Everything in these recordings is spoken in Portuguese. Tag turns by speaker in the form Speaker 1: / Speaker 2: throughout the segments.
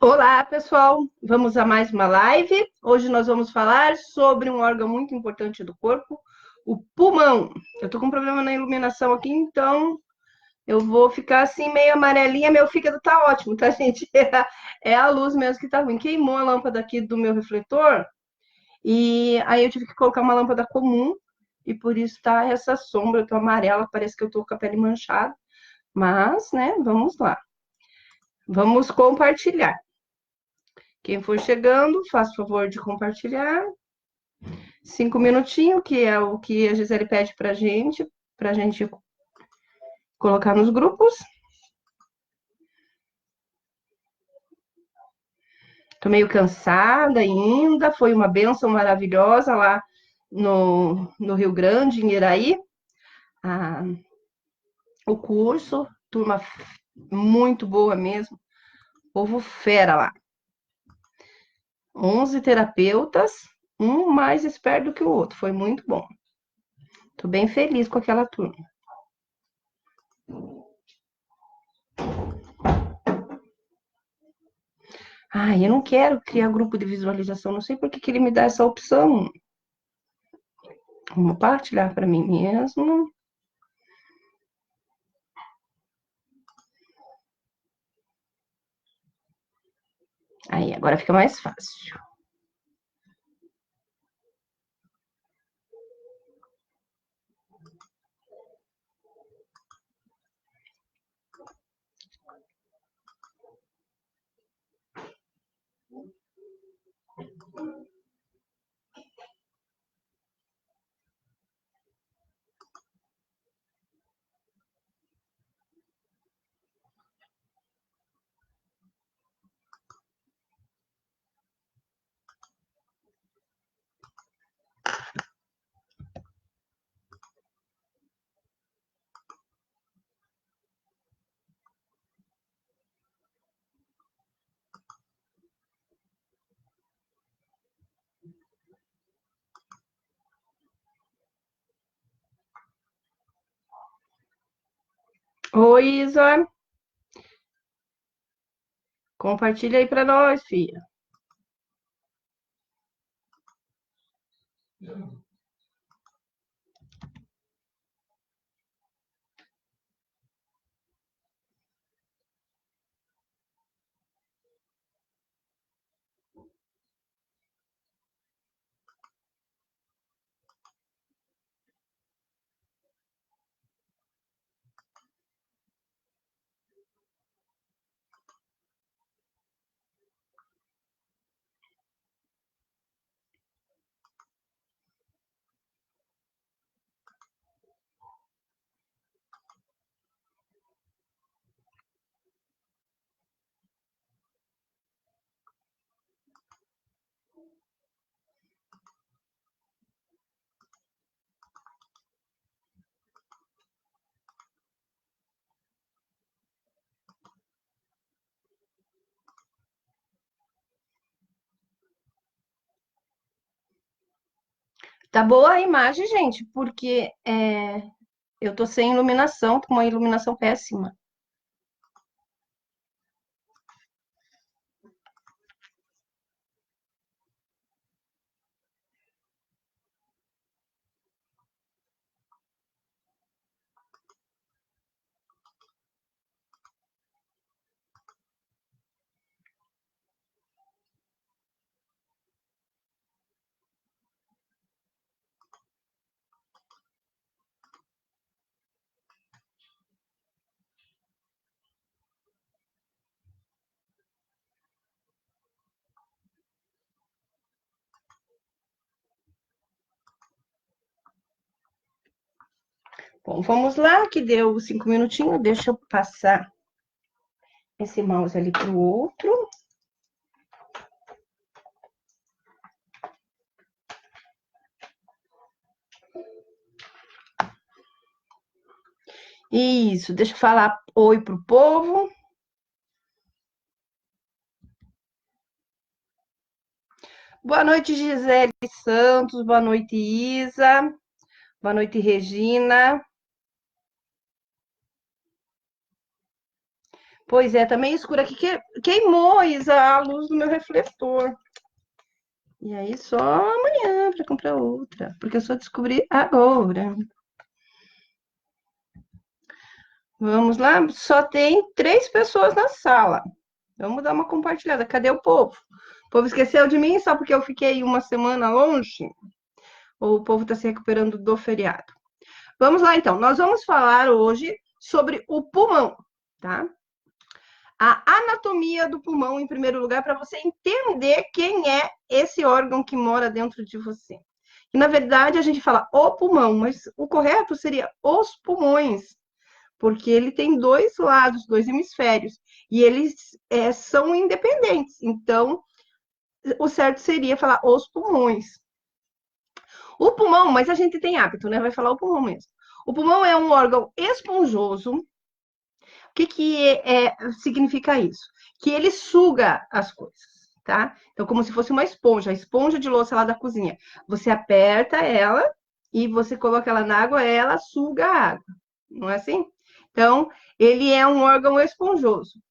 Speaker 1: Olá, pessoal. Vamos a mais uma live. Hoje nós vamos falar sobre um órgão muito importante do corpo, o pulmão. Eu tô com um problema na iluminação aqui, então eu vou ficar assim meio amarelinha. Meu fígado tá ótimo, tá, gente? É a luz mesmo que tá ruim. Queimou a lâmpada aqui do meu refletor e aí eu tive que colocar uma lâmpada comum e por isso tá essa sombra. Eu tô amarela, parece que eu tô com a pele manchada. Mas, né, vamos lá. Vamos compartilhar. Quem for chegando, faça o favor de compartilhar. 5 minutinhos, que é o que a Gisele pede pra gente colocar nos grupos. Tô meio cansada ainda, foi uma bênção maravilhosa lá no Rio Grande, em Iraí. Ah, o curso, turma muito boa mesmo, povo fera lá. 11 terapeutas, um mais esperto do que o outro, foi muito bom. Tô bem feliz com aquela turma. Eu não quero criar grupo de visualização, não sei por que ele me dá essa opção. Vou compartilhar para mim mesmo. Aí, agora fica mais fácil. Oi, Isa. Compartilha aí para nós, filha. Tá boa a imagem, gente, porque eu tô sem iluminação, tô com uma iluminação péssima. Bom, vamos lá, que deu 5 minutinhos. Deixa eu passar esse mouse ali pro outro. Isso, deixa eu falar oi pro povo. Boa noite, Gisele Santos. Boa noite, Isa. Boa noite, Regina. Pois é, tá meio escuro aqui, queimou, Isa, a luz do meu refletor. E aí só amanhã para comprar outra, porque eu só descobri agora. Vamos lá, só tem 3 pessoas na sala. Vamos dar uma compartilhada. Cadê o povo? O povo esqueceu de mim só porque eu fiquei uma semana longe? Ou o povo está se recuperando do feriado? Vamos lá, então. Nós vamos falar hoje sobre o pulmão, tá? A anatomia do pulmão, em primeiro lugar, para você entender quem é esse órgão que mora dentro de você. E, na verdade, a gente fala o pulmão, mas o correto seria os pulmões, porque ele tem 2 lados, 2 hemisférios, e eles são independentes. Então, o certo seria falar os pulmões. O pulmão, mas a gente tem hábito, né? Vai falar o pulmão mesmo. O pulmão é um órgão esponjoso. O que significa isso? Que ele suga as coisas, tá? Então, como se fosse uma esponja, a esponja de louça lá da cozinha. Você aperta ela e você coloca ela na água, ela suga a água. Não é assim? Então, ele é um órgão esponjoso.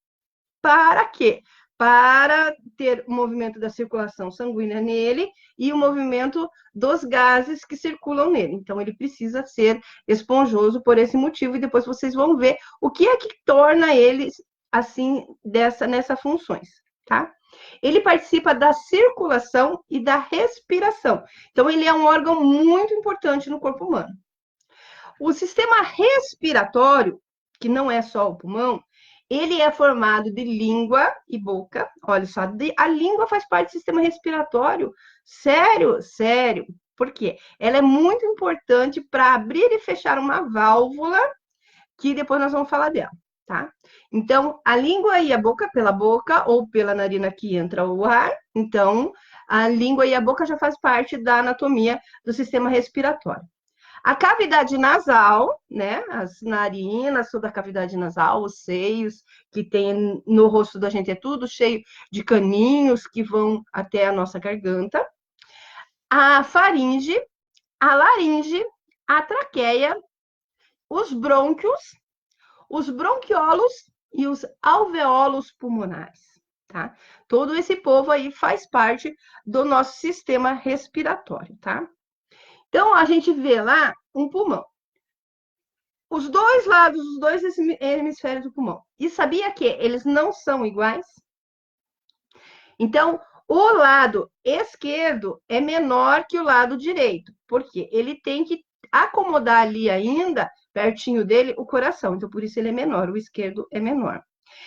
Speaker 1: Para quê? Para ter o movimento da circulação sanguínea nele e o movimento dos gases que circulam nele. Então, ele precisa ser esponjoso por esse motivo, e depois vocês vão ver o que é que torna ele assim, nessas funções, tá? Ele participa da circulação e da respiração. Então, ele é um órgão muito importante no corpo humano. O sistema respiratório, que não é só o pulmão, ele é formado de língua e boca. Olha só, a língua faz parte do sistema respiratório. Sério, sério. Por quê? Ela é muito importante para abrir e fechar uma válvula, que depois nós vamos falar dela, tá? Então, a língua e a boca, pela boca ou pela narina que entra o ar. Então, a língua e a boca já faz parte da anatomia do sistema respiratório. A cavidade nasal, né? As narinas, toda a cavidade nasal, os seios que tem no rosto da gente é tudo cheio de caninhos que vão até a nossa garganta. A faringe, a laringe, a traqueia, os brônquios, os bronquiolos e os alvéolos pulmonares, tá? Todo esse povo aí faz parte do nosso sistema respiratório, tá? Então, a gente vê lá um pulmão. Os 2 lados, os 2 hemisférios do pulmão. E sabia que eles não são iguais? Então, o lado esquerdo é menor que o lado direito. Por quê? Ele tem que acomodar ali ainda, pertinho dele, o coração. Então, por isso ele é menor. O esquerdo é menor.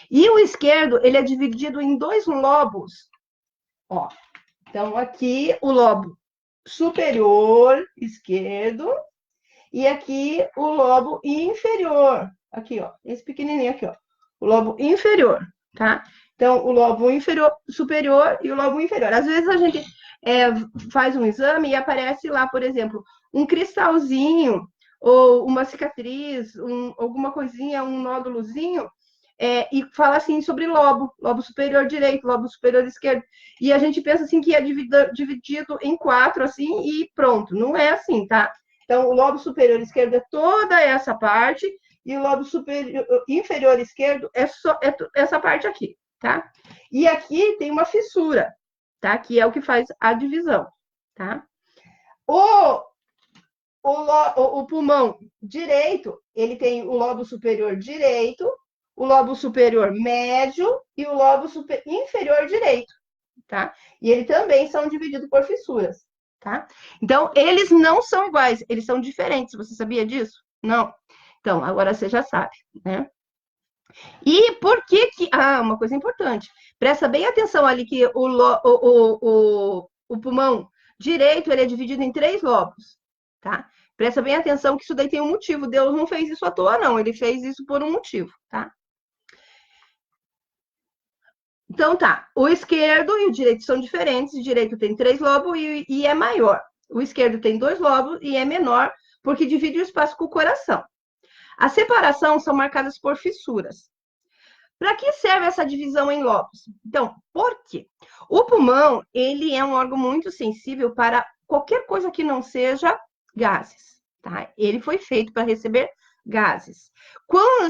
Speaker 1: E o esquerdo, ele é dividido em 2 lobos. Ó. Então, aqui o lobo superior esquerdo e aqui o lobo inferior. Aqui, ó. Esse pequenininho aqui, ó. O lobo inferior, tá? Então, o lobo inferior, superior e o lobo inferior. Às vezes a gente faz um exame e aparece lá, por exemplo, um cristalzinho ou uma cicatriz, alguma coisinha, um nódulozinho, e fala assim sobre lobo superior direito, lobo superior esquerdo. E a gente pensa assim que é dividido em 4, assim, e pronto. Não é assim, tá? Então, o lobo superior esquerdo é toda essa parte, e o lobo superior, inferior esquerdo é só essa parte aqui, tá? E aqui tem uma fissura, tá? Que é o que faz a divisão, tá? O pulmão direito, ele tem o lobo superior direito, o lobo superior médio e o lobo inferior direito, tá? E eles também são divididos por fissuras, tá? Então, eles não são iguais, eles são diferentes. Você sabia disso? Não. Então, agora você já sabe, né? E por que que... Ah, uma coisa importante. Presta bem atenção ali que o pulmão direito, ele é dividido em 3 lobos, tá? Presta bem atenção que isso daí tem um motivo. Deus não fez isso à toa, não. Ele fez isso por um motivo, tá? Então tá, o esquerdo e o direito são diferentes. O direito tem 3 lobos e é maior. O esquerdo tem 2 lobos e é menor, porque divide o espaço com o coração. A separação são marcadas por fissuras. Para que serve essa divisão em lobos? Então, por quê? O pulmão, ele é um órgão muito sensível para qualquer coisa que não seja gases, tá? Ele foi feito para receber gases.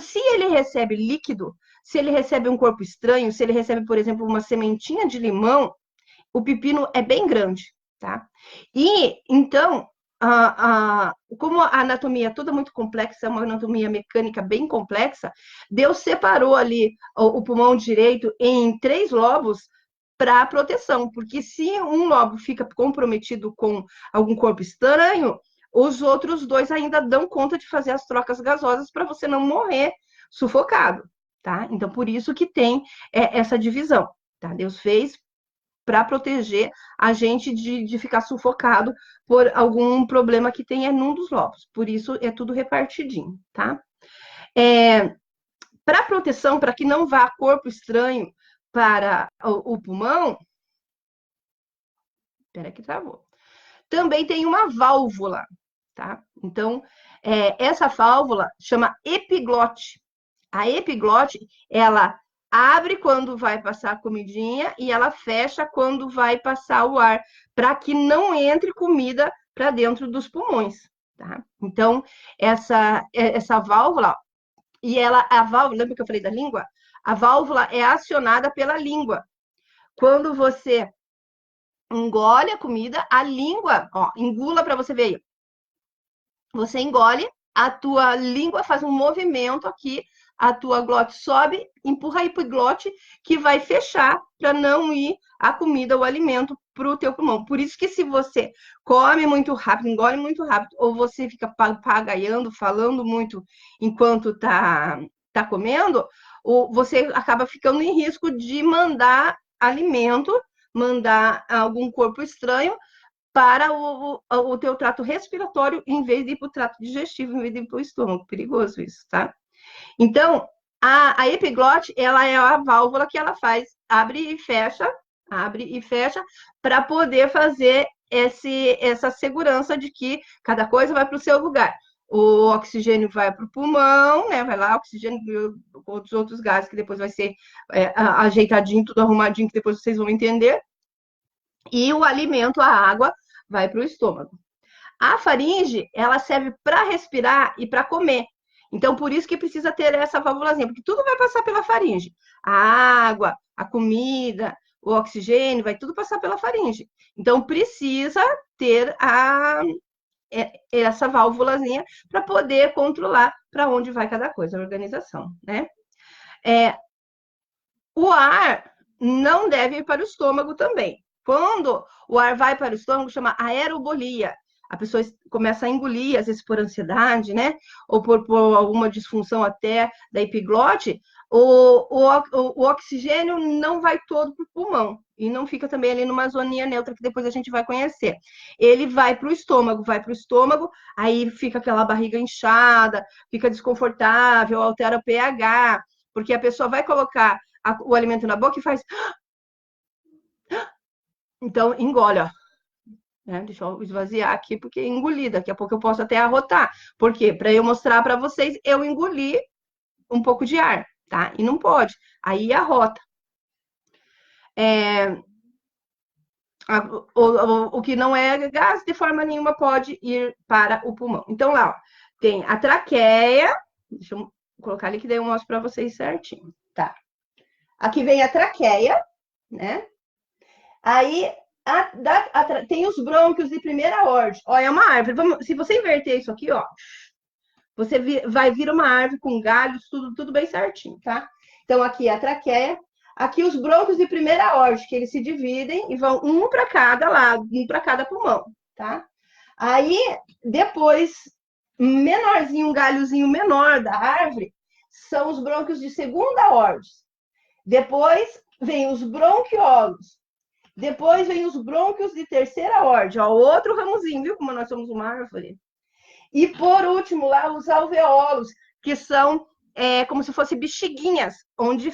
Speaker 1: Se ele recebe líquido, se ele recebe um corpo estranho, se ele recebe, por exemplo, uma sementinha de limão, o pepino é bem grande, tá? E, então, como a anatomia é toda muito complexa, é uma anatomia mecânica bem complexa, Deus separou ali o pulmão direito em 3 lobos para proteção, porque se um lobo fica comprometido com algum corpo estranho, os outros 2 ainda dão conta de fazer as trocas gasosas para você não morrer sufocado, tá? Então, por isso que tem essa divisão, tá? Deus fez para proteger a gente de ficar sufocado por algum problema que tenha num dos lobos. Por isso é tudo repartidinho, tá? Para proteção, para que não vá corpo estranho para o pulmão, espera que travou. Também tem uma válvula, tá? Então, essa válvula chama epiglote. A epiglote, ela abre quando vai passar a comidinha e ela fecha quando vai passar o ar, para que não entre comida para dentro dos pulmões, tá? Então, essa válvula, a válvula, lembra que eu falei da língua? A válvula é acionada pela língua. Quando você engole a comida, a língua, ó, engula para você ver. Você engole, a tua língua faz um movimento aqui, a tua glote sobe, empurra a epiglote, que vai fechar para não ir a comida, o alimento para o teu pulmão. Por isso que se você come muito rápido, engole muito rápido, ou você fica papagaiando, falando muito enquanto tá comendo, você acaba ficando em risco de mandar alimento, mandar algum corpo estranho para o teu trato respiratório, em vez de ir para o trato digestivo, em vez de ir para o estômago. Perigoso isso, tá? Então, a epiglote, ela é a válvula que ela faz, abre e fecha, para poder fazer essa segurança de que cada coisa vai para o seu lugar. O oxigênio vai para o pulmão, né? Vai lá, oxigênio com os outros gases, que depois vai ser ajeitadinho, tudo arrumadinho, que depois vocês vão entender. E o alimento, a água, vai para o estômago. A faringe, ela serve para respirar e para comer. Então, por isso que precisa ter essa válvulazinha, porque tudo vai passar pela faringe. A água, a comida, o oxigênio, vai tudo passar pela faringe. Então, precisa ter essa válvulazinha para poder controlar para onde vai cada coisa, a organização, né? O ar não deve ir para o estômago também. Quando o ar vai para o estômago, chama aerobolia. A pessoa começa a engolir, às vezes por ansiedade, né? Ou por alguma disfunção até da epiglote, o oxigênio não vai todo para o pulmão. E não fica também ali numa zoninha neutra, que depois a gente vai conhecer. Ele vai para o estômago, aí fica aquela barriga inchada, fica desconfortável, altera o pH, porque a pessoa vai colocar o alimento na boca e faz. Então, engole, ó. Deixa eu esvaziar aqui, porque engoli. Daqui a pouco eu posso até arrotar. Por quê? Para eu mostrar para vocês, eu engoli um pouco de ar, tá? E não pode. Aí arrota. O que não é gás, de forma nenhuma, pode ir para o pulmão. Então, lá, ó, tem a traqueia. Deixa eu colocar ali que daí eu mostro para vocês certinho. Tá. Aqui vem a traqueia, né? Aí tem os brônquios de primeira ordem. Ó, é uma árvore. Se você inverter isso aqui, ó, você vai vir uma árvore com galhos, tudo bem certinho, tá? Então, aqui é a traqueia. Aqui os brônquios de primeira ordem, que eles se dividem e vão um para cada lado, um para cada pulmão, tá? Aí, depois, menorzinho, um galhozinho menor da árvore, são os brônquios de segunda ordem. Depois vem os bronquiolos. Depois vem os brônquios de terceira ordem, ó, outro ramozinho, viu como nós somos uma árvore? E por último, lá os alveolos, que são como se fossem bexiguinhas, onde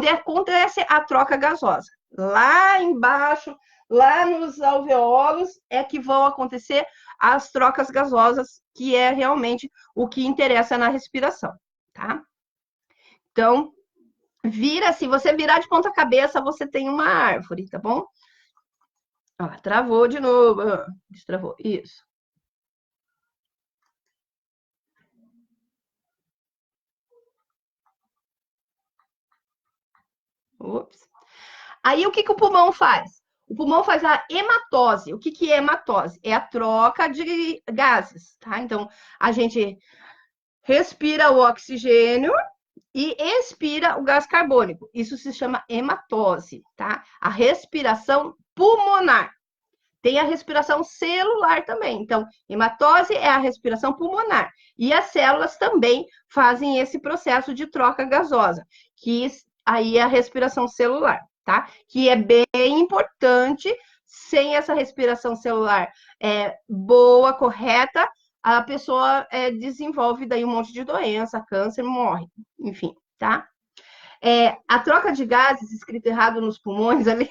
Speaker 1: acontece a troca gasosa. Lá embaixo, lá nos alveolos, é que vão acontecer as trocas gasosas, que é realmente o que interessa na respiração, tá? Então, se você virar de ponta cabeça, você tem uma árvore, tá bom? Ó, travou de novo. Destravou. Isso. Ups. Aí, o que o pulmão faz? O pulmão faz a hematose. O que é hematose? É a troca de gases, tá? Então, a gente respira o oxigênio e expira o gás carbônico. Isso se chama hematose, tá? A respiração pulmonar. Tem a respiração celular também. Então, hematose é a respiração pulmonar. E as células também fazem esse processo de troca gasosa, que aí é a respiração celular, tá? Que é bem importante. Sem essa respiração celular boa, correta, a pessoa desenvolve daí um monte de doença, câncer, morre, enfim, tá? A troca de gases, escrito errado nos pulmões ali,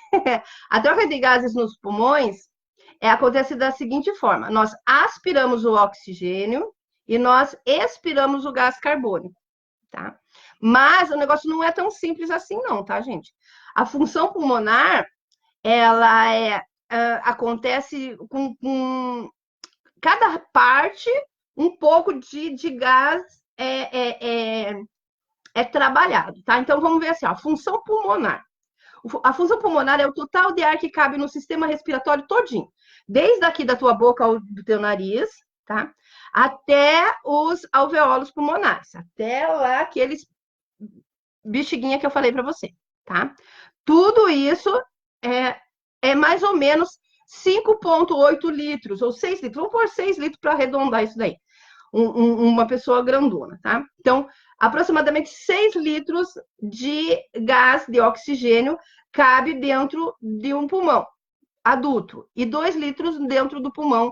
Speaker 1: a troca de gases nos pulmões acontece da seguinte forma: nós aspiramos o oxigênio e nós expiramos o gás carbônico, tá? Mas o negócio não é tão simples assim, não, tá, gente? A função pulmonar, ela acontece com cada parte, um pouco de gás é trabalhado, tá? Então vamos ver assim, ó, a função pulmonar. A função pulmonar é o total de ar que cabe no sistema respiratório todinho. Desde aqui da tua boca ao do teu nariz, tá? Até os alveolos pulmonares. Até lá aqueles bexiguinha que eu falei para você, tá? Tudo isso é mais ou menos 5,8 litros, ou 6 litros. Vamos pôr 6 litros para arredondar isso daí. Uma pessoa grandona, tá? Então, aproximadamente 6 litros de gás de oxigênio cabe dentro de um pulmão adulto e 2 litros dentro do pulmão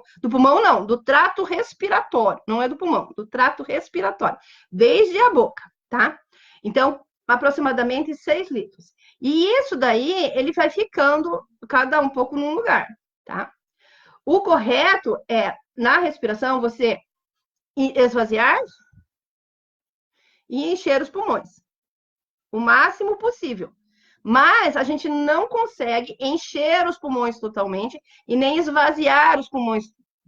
Speaker 1: não, do trato respiratório, não é do pulmão, do trato respiratório, desde a boca, tá? Então, aproximadamente 6 litros. E isso daí, ele vai ficando cada um pouco num lugar, tá? O correto é, na respiração, você esvaziar e encher os pulmões o máximo possível. Mas a gente não consegue encher os pulmões totalmente e nem esvaziar os pulmões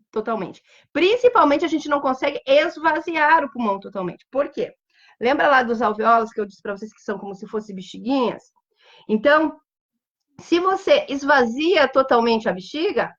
Speaker 1: totalmente. Principalmente a gente não consegue esvaziar o pulmão totalmente. Por quê? Lembra lá dos alveolos que eu disse para vocês que são como se fossem bexiguinhas? Então, se você esvazia totalmente a bexiga,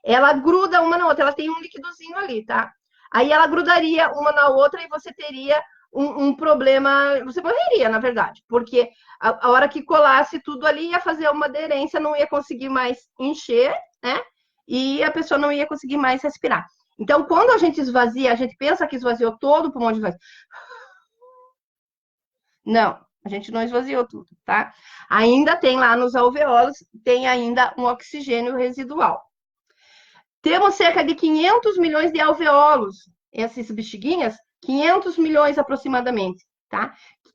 Speaker 1: ela gruda uma na outra, ela tem um liquidozinho ali, tá? Aí ela grudaria uma na outra e você teria um problema, você morreria, na verdade, porque a hora que colasse tudo ali ia fazer uma aderência, não ia conseguir mais encher, né? E a pessoa não ia conseguir mais respirar. Então, quando a gente esvazia, a gente pensa que esvaziou todo o pulmão de vez. Não, a gente não esvaziou tudo, tá? Ainda tem lá nos alveolos, tem ainda um oxigênio residual. Temos cerca de 500 milhões de alveolos, essas bexiguinhas, 500 milhões aproximadamente, tá?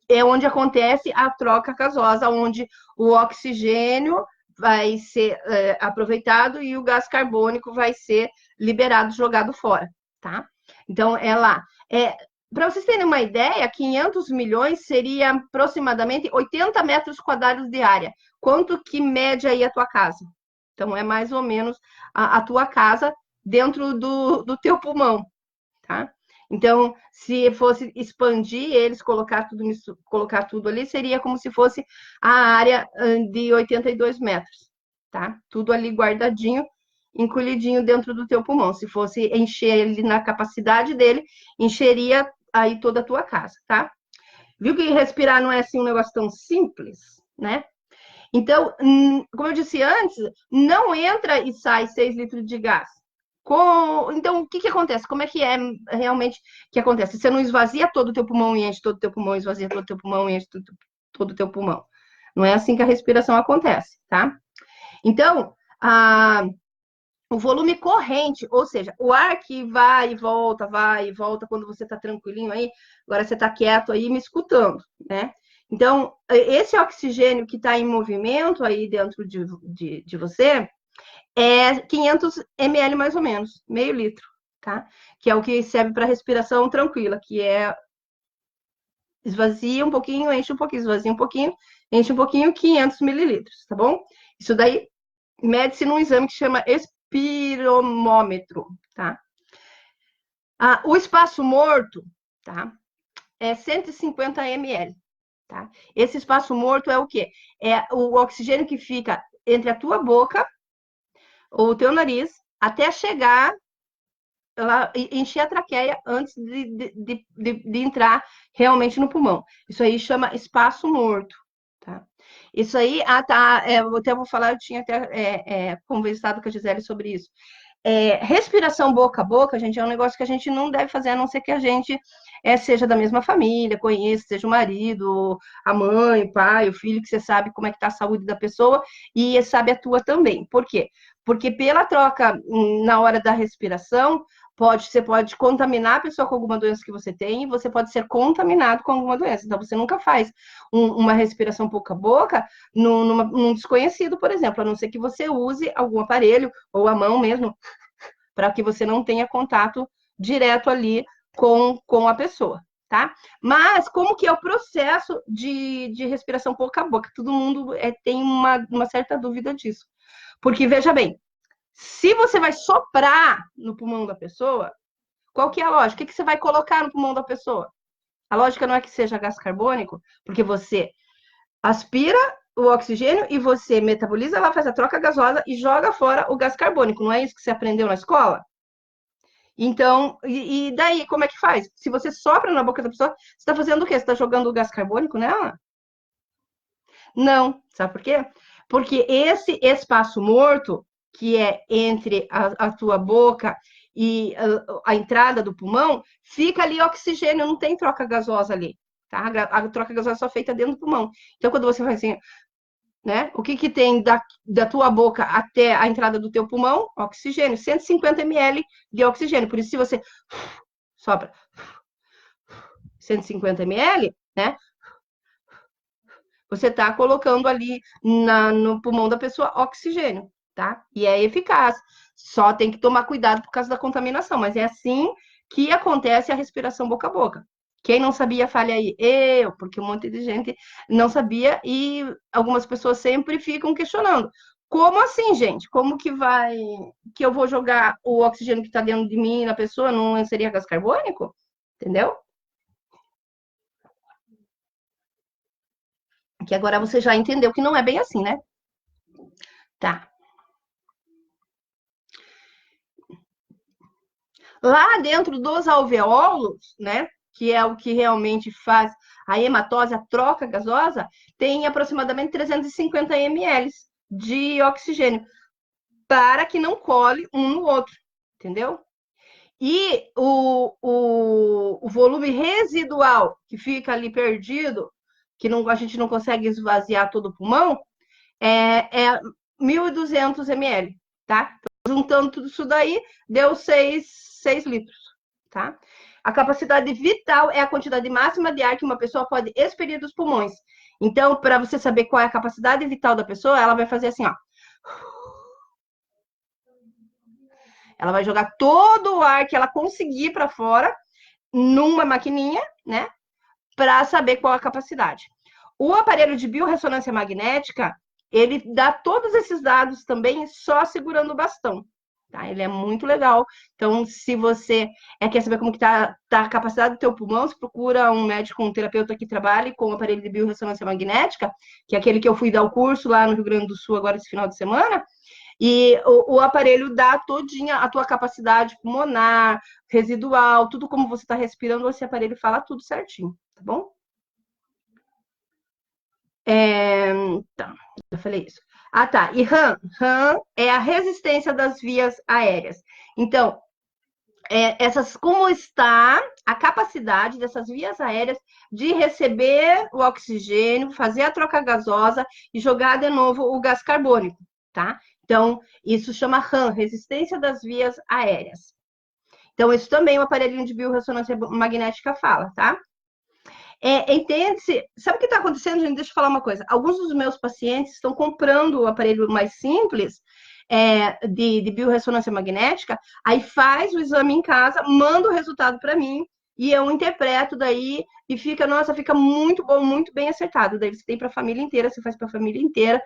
Speaker 1: É onde acontece a troca gasosa, onde o oxigênio vai ser aproveitado e o gás carbônico vai ser liberado, jogado fora, tá? Então, é lá. Para vocês terem uma ideia, 500 milhões seria aproximadamente 80 metros quadrados de área. Quanto que mede aí a tua casa? Então, é mais ou menos a tua casa dentro do teu pulmão, tá? Então, se fosse expandir eles, colocar tudo ali, seria como se fosse a área de 82 metros, tá? Tudo ali guardadinho, encolhidinho dentro do teu pulmão. Se fosse encher ele na capacidade dele, encheria aí toda a tua casa, tá? Viu que respirar não é assim um negócio tão simples, né? Então, como eu disse antes, não entra e sai 6 litros de gás. Então, o que acontece? Como é que é realmente que acontece? Você não esvazia todo o teu pulmão e enche todo o teu pulmão, esvazia todo o teu pulmão e enche todo o teu pulmão. Não é assim que a respiração acontece, tá? Então, o volume corrente, ou seja, o ar que vai e volta quando você está tranquilinho aí, agora você está quieto aí me escutando, né? Então, esse oxigênio que está em movimento aí dentro de você é 500 ml mais ou menos, meio litro, tá? Que é o que serve para respiração tranquila, que é esvazia um pouquinho, enche um pouquinho, esvazia um pouquinho, enche um pouquinho, 500 mililitros, tá bom? Isso daí mede-se num exame que chama espiromômetro, tá? O espaço morto, tá? É 150 ml. tá? Esse espaço morto é o quê? É o oxigênio que fica entre a tua boca ou o teu nariz até chegar ela encher a traqueia antes de entrar realmente no pulmão. Isso aí chama espaço morto, tá? Isso aí, tá, eu até vou falar, eu tinha até conversado com a Gisele sobre isso. Respiração boca a boca, gente, é um negócio que a gente não deve fazer, a não ser que a gente seja da mesma família, conheça, seja o marido, a mãe, o pai, o filho, que você sabe como é que está a saúde da pessoa e sabe a tua também. Por quê? Porque pela troca na hora da respiração, você pode contaminar a pessoa com alguma doença que você tem e você pode ser contaminado com alguma doença. Então, você nunca faz uma respiração boca a boca num desconhecido, por exemplo, a não ser que você use algum aparelho ou a mão mesmo, para que você não tenha contato direto ali com a pessoa, tá? Mas como que é o processo de respiração boca a boca? Todo mundo tem uma certa dúvida disso. Porque, veja bem, se você vai soprar no pulmão da pessoa, qual que é a lógica? O que você vai colocar no pulmão da pessoa? A lógica não é que seja gás carbônico, porque você aspira o oxigênio e você metaboliza, ela faz a troca gasosa e joga fora o gás carbônico. Não é isso que você aprendeu na escola? Então, e daí, como é que faz? Se você sopra na boca da pessoa, você está fazendo o quê? Você está jogando o gás carbônico nela? Não. Sabe por quê? Porque esse espaço morto, que é entre a tua boca e a entrada do pulmão, fica ali oxigênio, não tem troca gasosa ali. Tá? A troca gasosa é só feita dentro do pulmão. Então, quando você faz assim, né? O que tem da tua boca até a entrada do teu pulmão? Oxigênio, 150 ml de oxigênio. Por isso, se você sopra 150 ml, né? Você está colocando ali no pulmão da pessoa oxigênio, tá? E é eficaz. Só tem que tomar cuidado por causa da contaminação, mas é assim que acontece a respiração boca a boca. Quem não sabia, fale aí. Eu, porque um monte de gente não sabia e algumas pessoas sempre ficam questionando. Como assim, gente? Como que eu vou jogar o oxigênio que está dentro de mim na pessoa? Não seria gás carbônico? Entendeu? Que agora você já entendeu que não é bem assim, né? Tá. Lá dentro dos alveolos, né, que é o que realmente faz a hematose, a troca gasosa, tem aproximadamente 350 ml de oxigênio, para que não cole um no outro, entendeu? E o volume residual que fica ali perdido, que não, a gente não consegue esvaziar todo o pulmão, é 1.200 ml, tá? Juntando tudo isso daí, deu 6 litros, tá? A capacidade vital é a quantidade máxima de ar que uma pessoa pode expelir dos pulmões. Então, para você saber qual é a capacidade vital da pessoa, ela vai fazer assim, ó. Ela vai jogar todo o ar que ela conseguir para fora numa maquininha, né? Para saber qual a capacidade. O aparelho de biorressonância magnética, ele dá todos esses dados também só segurando o bastão. Tá? Ele é muito legal. Então, se você quer saber como que tá a capacidade do teu pulmão, você procura um médico, um terapeuta que trabalhe com o aparelho de biorressonância magnética, que é aquele que eu fui dar o curso lá no Rio Grande do Sul agora esse final de semana, e o aparelho dá todinha a tua capacidade pulmonar, residual, tudo como você está respirando, esse aparelho fala tudo certinho, tá bom? Tá, eu falei isso. Ah, tá. E RAM é a resistência das vias aéreas. Então, como está a capacidade dessas vias aéreas de receber o oxigênio, fazer a troca gasosa e jogar de novo o gás carbônico, tá? Então, isso chama RAM, resistência das vias aéreas. Então, isso também o aparelhinho de biorressonância magnética fala, tá? Entende-se. Sabe o que está acontecendo, gente? Deixa eu falar uma coisa. Alguns dos meus pacientes estão comprando o aparelho mais simples de biorressonância magnética, aí faz o exame em casa, manda o resultado para mim e eu interpreto daí e fica, nossa, fica muito bom, muito bem acertado. Daí você tem para a família inteira, você faz para a família inteira.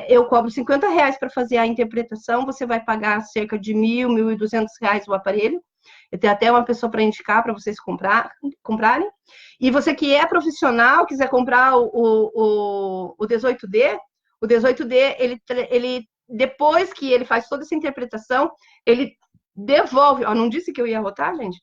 Speaker 1: Eu cobro R$ 50 para fazer a interpretação, você vai pagar cerca de R$ 1.000, R$ 1.200 o aparelho. Eu tenho até uma pessoa para indicar para vocês comprarem. E você que é profissional, quiser comprar o 18D, o 18D, ele depois que ele faz toda essa interpretação, ele devolve, ó, não disse que eu ia rotar, gente?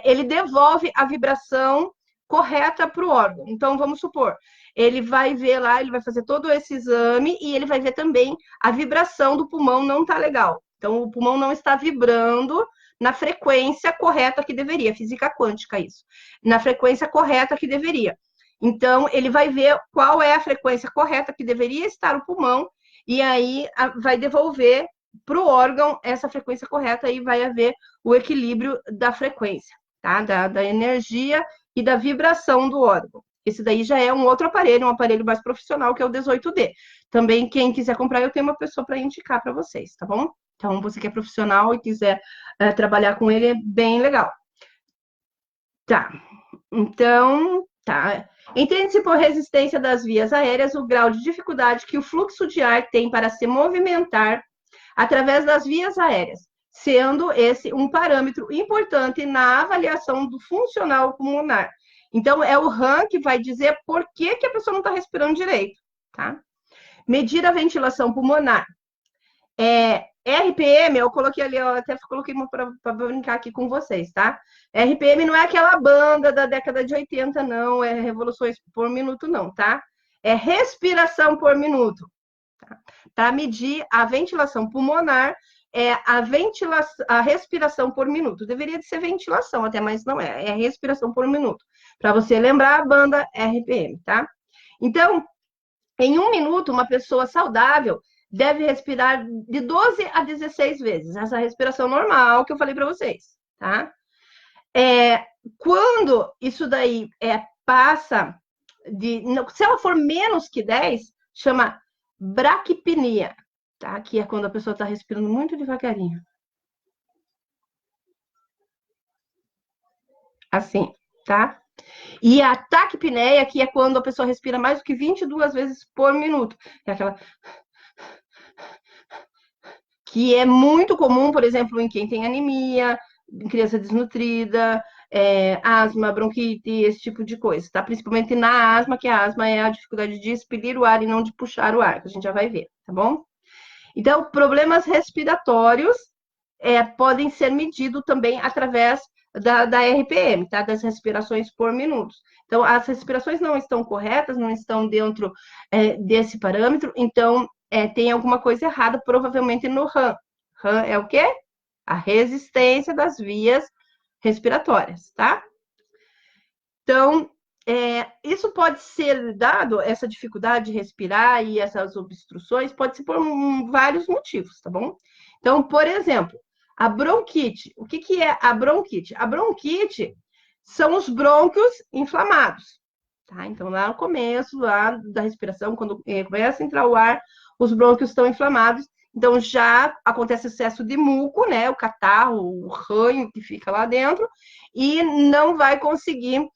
Speaker 1: Ele devolve a vibração correta para o órgão. Então, vamos supor, ele vai ver lá, ele vai fazer todo esse exame e ele vai ver também a vibração do pulmão não está legal. Então, o pulmão não está vibrando na frequência correta que deveria, física quântica isso, na frequência correta que deveria. Então, ele vai ver qual é a frequência correta que deveria estar o pulmão e aí vai devolver para o órgão essa frequência correta e vai haver o equilíbrio da frequência, tá? Da energia e da vibração do órgão. Esse daí já é um outro aparelho, um aparelho mais profissional, que é o 18D. Também, quem quiser comprar, eu tenho uma pessoa para indicar para vocês, tá bom? Então, você que é profissional e quiser trabalhar com ele, é bem legal. Tá. Então, tá. Entende-se por resistência das vias aéreas o grau de dificuldade que o fluxo de ar tem para se movimentar através das vias aéreas, sendo esse um parâmetro importante na avaliação do funcional pulmonar. Então, é o RAM que vai dizer por que a pessoa não está respirando direito, tá? Medir a ventilação pulmonar. RPM, eu coloquei ali, eu até coloquei uma para brincar aqui com vocês, tá? RPM não é aquela banda da década de 80, não, é revoluções por minuto, não, tá? É respiração por minuto. Tá? Para medir a ventilação pulmonar, a respiração por minuto. Deveria de ser ventilação até, mas não é. É respiração por minuto. Para você lembrar a banda RPM, tá? Então, em 1 minuto, uma pessoa saudável deve respirar de 12 a 16 vezes. Essa respiração normal que eu falei para vocês, tá? Quando isso daí passa de... Se ela for menos que 10, chama braquipnia, tá? Que é quando a pessoa está respirando muito devagarinho. Assim, tá? E a taquipneia, que é quando a pessoa respira mais do que 22 vezes por minuto. É aquela... que é muito comum, por exemplo, em quem tem anemia, em criança desnutrida, asma, bronquite, esse tipo de coisa, tá? Principalmente na asma, que a asma é a dificuldade de expelir o ar e não de puxar o ar, que a gente já vai ver, tá bom? Então, problemas respiratórios podem ser medidos também através da RPM, tá? Das respirações por minuto. Então, as respirações não estão corretas, não estão dentro desse parâmetro, então tem alguma coisa errada, provavelmente no RAM. RAM é o quê? A resistência das vias respiratórias, tá? Então, isso pode ser dado, essa dificuldade de respirar e essas obstruções, pode ser por vários motivos, tá bom? Então, por exemplo, a bronquite. O que é a bronquite? A bronquite são os brônquios inflamados, tá? Então, lá no começo lá da respiração, quando começa a entrar o ar, os brônquios estão inflamados, então já acontece excesso de muco, né? O catarro, o ranho que fica lá dentro, e não vai conseguir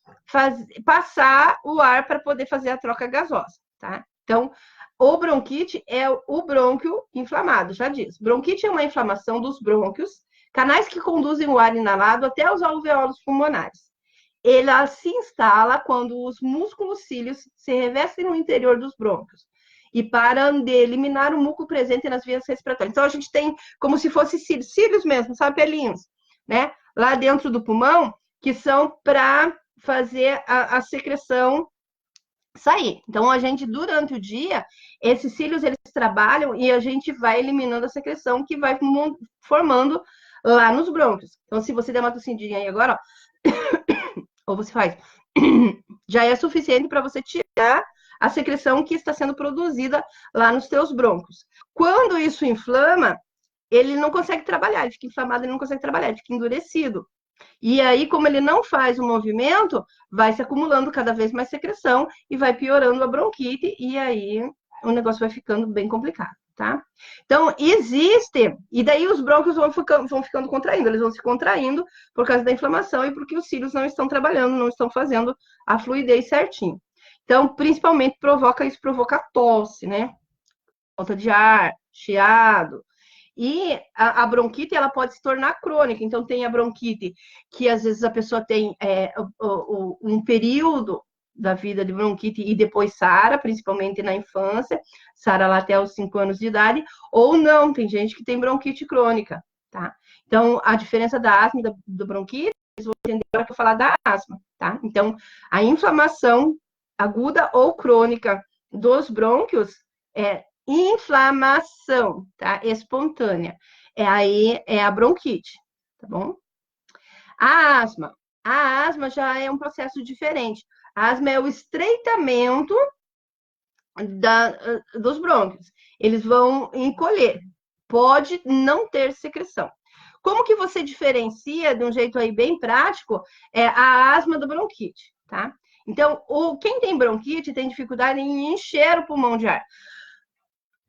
Speaker 1: passar o ar para poder fazer a troca gasosa, tá? Então, o bronquite é o brônquio inflamado, já diz. Bronquite é uma inflamação dos brônquios, canais que conduzem o ar inalado até os alvéolos pulmonares. Ela se instala quando os músculos cílios se revestem no interior dos brônquios e param de eliminar o muco presente nas vias respiratórias. Então, a gente tem como se fosse cílios mesmo, sabe, pelinhos, né? Lá dentro do pulmão, que são para fazer a secreção sair. Então, a gente, durante o dia, esses cílios, eles trabalham e a gente vai eliminando a secreção que vai formando lá nos brônquios. Então, se você der uma tossidinha aí agora, ó, ou você faz, já é suficiente para você tirar a secreção que está sendo produzida lá nos teus brônquios. Quando isso inflama, ele não consegue trabalhar, ele fica inflamado, ele não consegue trabalhar, ele fica endurecido. E aí, como ele não faz o movimento, vai se acumulando cada vez mais secreção e vai piorando a bronquite, e aí o negócio vai ficando bem complicado, tá? Então, existe, e daí os brônquios vão ficando contraindo, eles vão se contraindo por causa da inflamação e porque os cílios não estão trabalhando, não estão fazendo a fluidez certinho. Então, principalmente, provoca tosse, né? Falta de ar, chiado. E a bronquite, ela pode se tornar crônica. Então, tem a bronquite que, às vezes, a pessoa tem um período da vida de bronquite e depois sara, principalmente na infância, sara lá até os 5 anos de idade, ou não, tem gente que tem bronquite crônica, tá? Então, a diferença da asma e da bronquite, vocês vão entender na hora que eu falar da asma, tá? Então, a inflamação aguda ou crônica dos brônquios é inflamação, tá? Espontânea. Aí é a bronquite, tá bom? A asma. A asma já é um processo diferente. A asma é o estreitamento dos brônquios. Eles vão encolher. Pode não ter secreção. Como que você diferencia, de um jeito aí bem prático, a asma da bronquite, tá? Então, quem tem bronquite tem dificuldade em encher o pulmão de ar.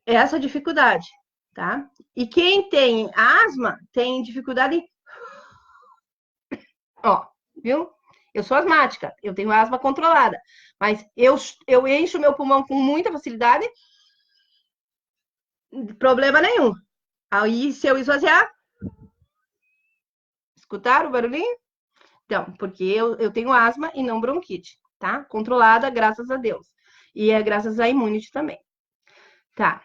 Speaker 1: Essa dificuldade, tá? E quem tem asma tem dificuldade em... Ó, viu? Eu sou asmática, eu tenho asma controlada, mas eu encho meu pulmão com muita facilidade, problema nenhum. Aí, se eu esvaziar, escutaram o barulhinho? Então, porque eu tenho asma e não bronquite, tá? Controlada, graças a Deus. E é graças à Immunity também. Tá.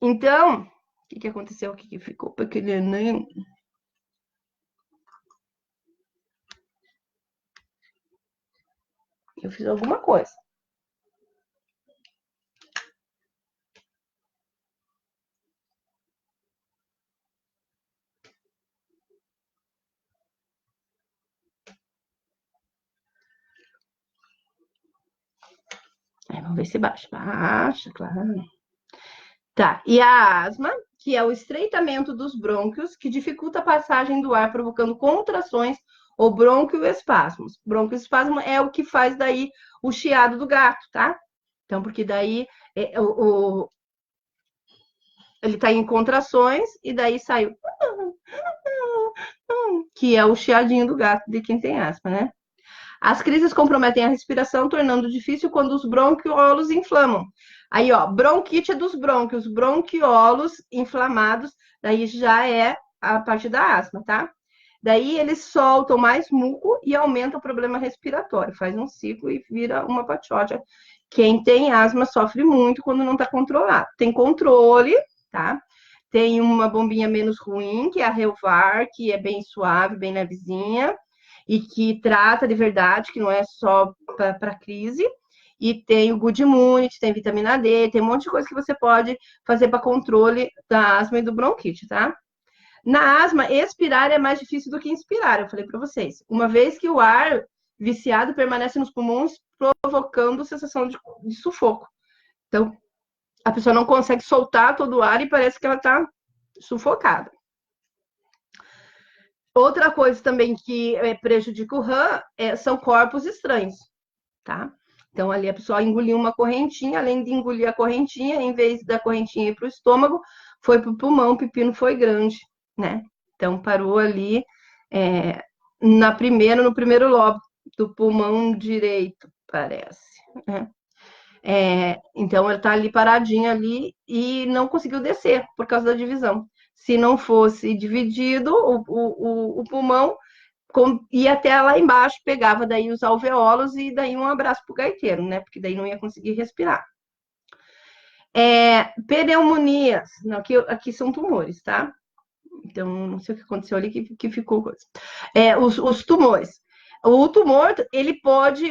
Speaker 1: Então, o que aconteceu aqui? Que ficou pequenininho. Eu fiz alguma coisa. Vamos ver se baixa. Baixa, claro. Tá. E a asma, que é o estreitamento dos brônquios, que dificulta a passagem do ar, provocando contrações ou bronquioespasmos. Bronquioespasmo é o que faz daí o chiado do gato, tá? Então, porque daí ele tá em contrações e daí sai o... que é o chiadinho do gato de quem tem asma, né? As crises comprometem a respiração, tornando difícil quando os bronquiolos inflamam. Aí, ó, bronquite é dos brônquios, bronquiolos inflamados, daí já é a parte da asma, tá? Daí eles soltam mais muco e aumenta o problema respiratório, faz um ciclo e vira uma paciódia. Quem tem asma sofre muito quando não tá controlado. Tem controle, tá? Tem uma bombinha menos ruim, que é a Relvar, que é bem suave, bem levezinha e que trata de verdade, que não é só para crise. E tem o Good Immunity, tem vitamina D, tem um monte de coisa que você pode fazer para controle da asma e do bronquite, tá? Na asma, expirar é mais difícil do que inspirar, eu falei para vocês. Uma vez que o ar viciado permanece nos pulmões, provocando sensação de sufoco. Então, a pessoa não consegue soltar todo o ar e parece que ela está sufocada. Outra coisa também que prejudica o RAM são corpos estranhos, tá? Então, ali a pessoa engoliu uma correntinha, além de engolir a correntinha, em vez da correntinha ir para o estômago, foi para o pulmão, o pepino foi grande, né? Então, parou ali no primeiro lobo do pulmão direito, parece, né? Então, ele está ali paradinho ali e não conseguiu descer por causa da divisão. Se não fosse dividido o pulmão, ia até lá embaixo, pegava daí os alveolos e daí um abraço pro gaiteiro, né? Porque daí não ia conseguir respirar. Pneumonias, não, aqui são tumores, tá? Então, não sei o que aconteceu ali que ficou coisa. Os tumores. O tumor,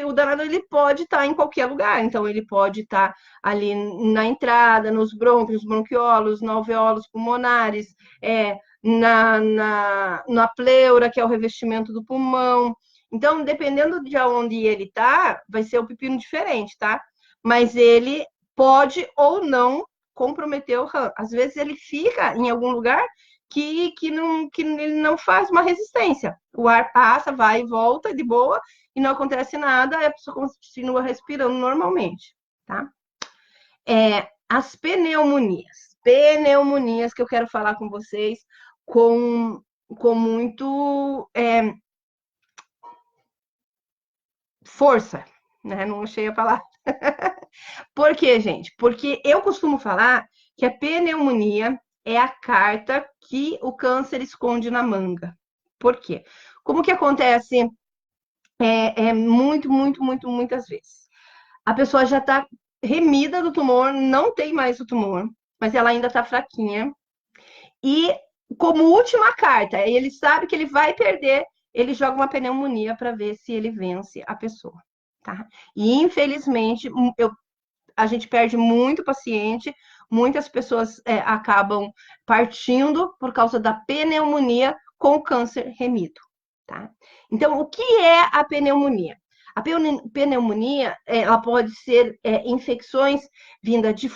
Speaker 1: o danado, ele pode estar em qualquer lugar. Então, ele pode estar ali na entrada, nos brônquios, bronquiolos, nos alveolos pulmonares, na pleura, que é o revestimento do pulmão. Então, dependendo de onde ele está, vai ser o pepino diferente, tá? Mas ele pode ou não comprometer o RAM. Às vezes ele fica em algum lugar que ele não faz uma resistência. O ar passa, vai e volta de boa e não acontece nada, e a pessoa continua respirando normalmente, tá? As pneumonias. Pneumonias que eu quero falar com vocês com muito força, né? Não achei a palavra. Por quê, gente? Porque eu costumo falar que a pneumonia é a carta que o câncer esconde na manga. Por quê? Como que acontece muitas vezes? A pessoa já está remida do tumor, não tem mais o tumor, mas ela ainda está fraquinha. E como última carta, ele sabe que ele vai perder, ele joga uma pneumonia para ver se ele vence a pessoa, tá? E infelizmente, a gente perde muito paciente, muitas pessoas acabam partindo por causa da pneumonia com câncer remido, tá? Então, o que é a pneumonia? A pneumonia, ela pode ser infecções vindas de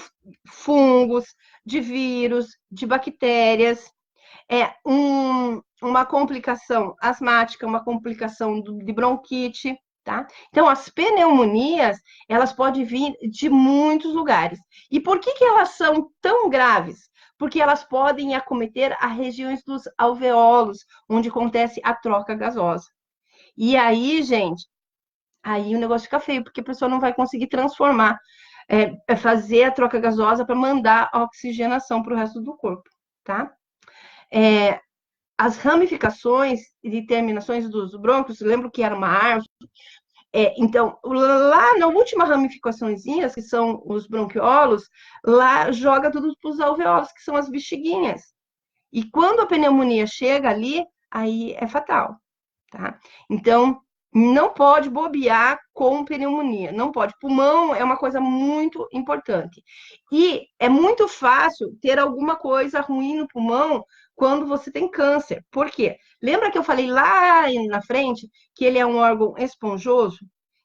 Speaker 1: fungos, de vírus, de bactérias, uma complicação asmática, uma complicação de bronquite, tá? Então, as pneumonias, elas podem vir de muitos lugares. E por que elas são tão graves? Porque elas podem acometer as regiões dos alvéolos, onde acontece a troca gasosa. E aí, gente, aí o negócio fica feio, porque a pessoa não vai conseguir transformar, fazer a troca gasosa para mandar a oxigenação para o resto do corpo, tá? As ramificações e terminações dos brônquios, lembro que era uma árvore. Então, lá na última ramificaçõezinhas, que são os bronquiolos, lá joga tudo para os alvéolos, que são as bexiguinhas. E quando a pneumonia chega ali, aí é fatal, tá? Então, não pode bobear com pneumonia, não pode. Pulmão é uma coisa muito importante. E é muito fácil ter alguma coisa ruim no pulmão quando você tem câncer. Por quê? Lembra que eu falei lá na frente que ele é um órgão esponjoso?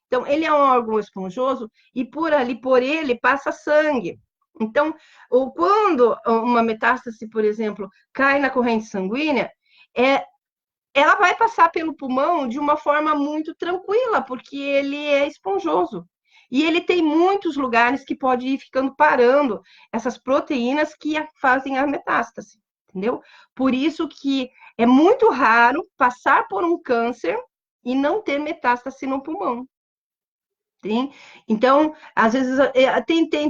Speaker 1: Então, ele é um órgão esponjoso e por ele passa sangue. Então, quando uma metástase, por exemplo, cai na corrente sanguínea, ela vai passar pelo pulmão de uma forma muito tranquila, porque ele é esponjoso. E ele tem muitos lugares que pode ir ficando parando essas proteínas que fazem a metástase, entendeu? Por isso que é muito raro passar por um câncer e não ter metástase no pulmão. Tem? Então, às vezes,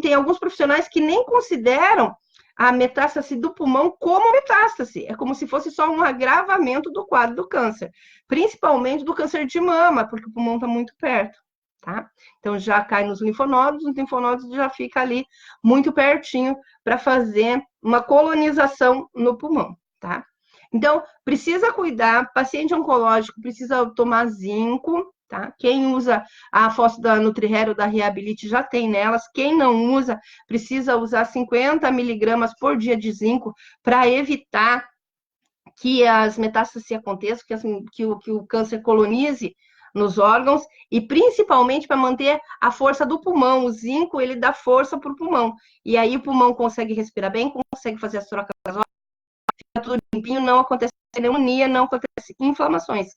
Speaker 1: tem alguns profissionais que nem consideram a metástase do pulmão como metástase. É como se fosse só um agravamento do quadro do câncer, principalmente do câncer de mama, porque o pulmão está muito perto, tá? Então, já cai nos linfonodos, os linfonodos já fica ali muito pertinho para fazer uma colonização no pulmão, tá? Então, precisa cuidar, paciente oncológico precisa tomar zinco, tá? Quem usa a fósforo da NutriHero da Reabilite já tem nelas. Quem não usa, precisa usar 50 miligramas por dia de zinco para evitar que as metástases aconteçam, que o câncer colonize nos órgãos e principalmente para manter a força do pulmão. O zinco, ele dá força para o pulmão. E aí o pulmão consegue respirar bem, consegue fazer as trocas, fica tudo limpinho, não acontece pneumonia, não acontece inflamações,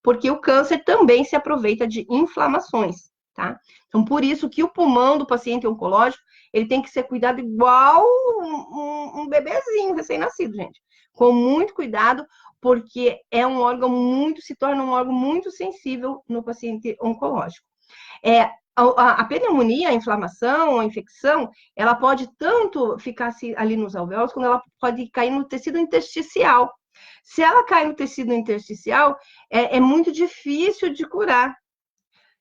Speaker 1: porque o câncer também se aproveita de inflamações, tá? Então, por isso que o pulmão do paciente oncológico, ele tem que ser cuidado igual um bebezinho recém-nascido, gente. Com muito cuidado, porque se torna um órgão muito sensível no paciente oncológico. A pneumonia, a inflamação, a infecção, ela pode tanto ficar ali nos alvéolos, como ela pode cair no tecido intersticial. Se ela cai no tecido intersticial, é muito difícil de curar.